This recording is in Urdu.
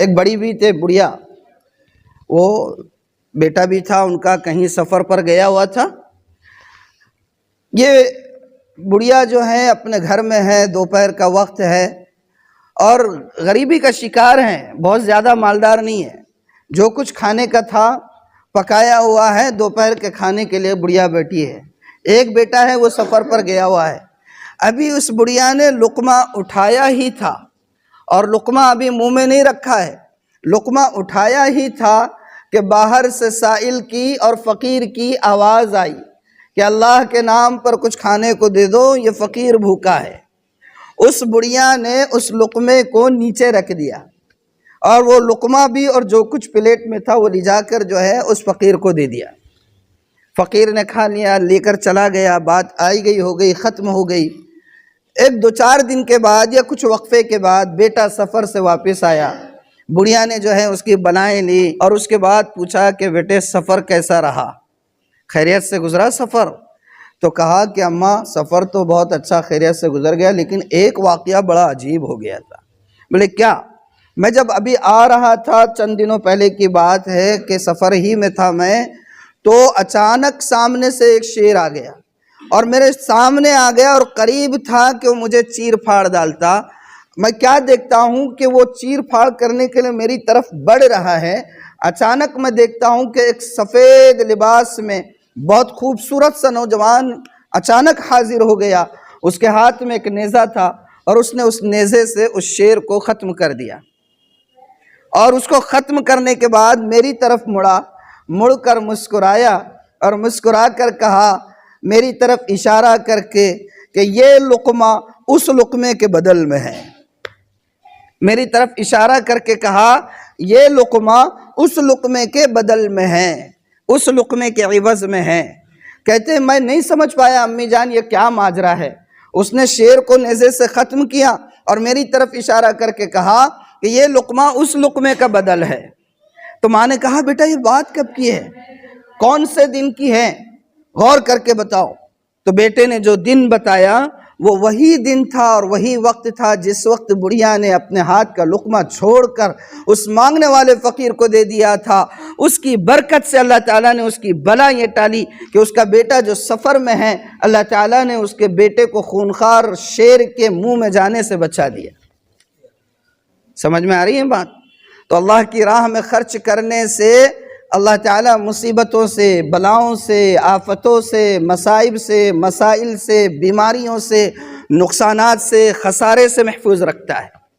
ایک بڑی بھی تھے بڑھیا، وہ بیٹا بھی تھا ان کا، کہیں سفر پر گیا ہوا تھا۔ یہ بڑھیا جو ہے اپنے گھر میں ہے، دوپہر کا وقت ہے اور غریبی کا شکار ہیں، بہت زیادہ مالدار نہیں ہے، جو کچھ کھانے کا تھا پکایا ہوا ہے، دوپہر کے کھانے کے لیے بڑھیا بیٹھی ہے۔ ایک بیٹا ہے وہ سفر پر گیا ہوا ہے، ابھی اس بڑھیا نے لقمہ اٹھایا ہی تھا، اور لقمہ ابھی منہ میں نہیں رکھا ہے، لقمہ اٹھایا ہی تھا کہ باہر سے سائل کی اور فقیر کی آواز آئی کہ اللہ کے نام پر کچھ کھانے کو دے دو، یہ فقیر بھوکا ہے۔ اس بڑھیا نے اس لقمے کو نیچے رکھ دیا، اور وہ لقمہ بھی اور جو کچھ پلیٹ میں تھا وہ لے جا کر جو ہے اس فقیر کو دے دیا۔ فقیر نے کھا لیا، لے کر چلا گیا، بات آئی گئی ہو گئی، ختم ہو گئی۔ ایک 2-4 دن کے بعد یا کچھ وقفے کے بعد بیٹا سفر سے واپس آیا، بڑھیا نے جو ہے اس کی بلائیں لی اور اس کے بعد پوچھا کہ بیٹے سفر کیسا رہا، خیریت سے گزرا سفر؟ تو کہا کہ اماں سفر تو بہت اچھا خیریت سے گزر گیا، لیکن ایک واقعہ بڑا عجیب ہو گیا تھا۔ بولے کیا؟ میں جب ابھی آ رہا تھا، چند دنوں پہلے کی بات ہے کہ سفر ہی میں تھا میں، تو اچانک سامنے سے ایک شیر آ گیا اور میرے سامنے آ گیا اور قریب تھا کہ وہ مجھے چیر پھاڑ ڈالتا۔ میں کیا دیکھتا ہوں کہ وہ چیر پھاڑ کرنے کے لیے میری طرف بڑھ رہا ہے، اچانک میں دیکھتا ہوں کہ ایک سفید لباس میں بہت خوبصورت سا نوجوان اچانک حاضر ہو گیا، اس کے ہاتھ میں ایک نیزہ تھا اور اس نے اس نیزے سے اس شیر کو ختم کر دیا، اور اس کو ختم کرنے کے بعد میری طرف مڑ کر مسکرایا اور مسکرا کر کہا میری طرف اشارہ کر کے کہ یہ لقمہ اس لقمے کے بدل میں ہے، میری طرف اشارہ کر کے کہا یہ لقمہ اس لقمے کے بدل میں ہے، اس لقمے کے عوض میں ہے۔ کہتے ہیں میں نہیں سمجھ پایا امی جان یہ کیا ماجرا ہے، اس نے شیر کو نیزے سے ختم کیا اور میری طرف اشارہ کر کے کہا کہ یہ لقمہ اس لقمے کا بدل ہے۔ تو ماں نے کہا بیٹا یہ بات کب کی ہے، کون سے دن کی ہے، غور کر کے بتاؤ۔ تو بیٹے نے جو دن بتایا وہ وہی دن تھا اور وہی وقت تھا جس وقت بڑھیا نے اپنے ہاتھ کا لقمہ چھوڑ کر اس مانگنے والے فقیر کو دے دیا تھا۔ اس کی برکت سے اللہ تعالیٰ نے اس کی بلا یہ ٹالی کہ اس کا بیٹا جو سفر میں ہے، اللہ تعالیٰ نے اس کے بیٹے کو خونخوار شیر کے منہ میں جانے سے بچا دیا۔ سمجھ میں آ رہی ہے بات؟ تو اللہ کی راہ میں خرچ کرنے سے اللہ تعالیٰ مصیبتوں سے، بلاؤں سے، آفتوں سے، مصائب سے، مسائل سے، بیماریوں سے، نقصانات سے، خسارے سے محفوظ رکھتا ہے۔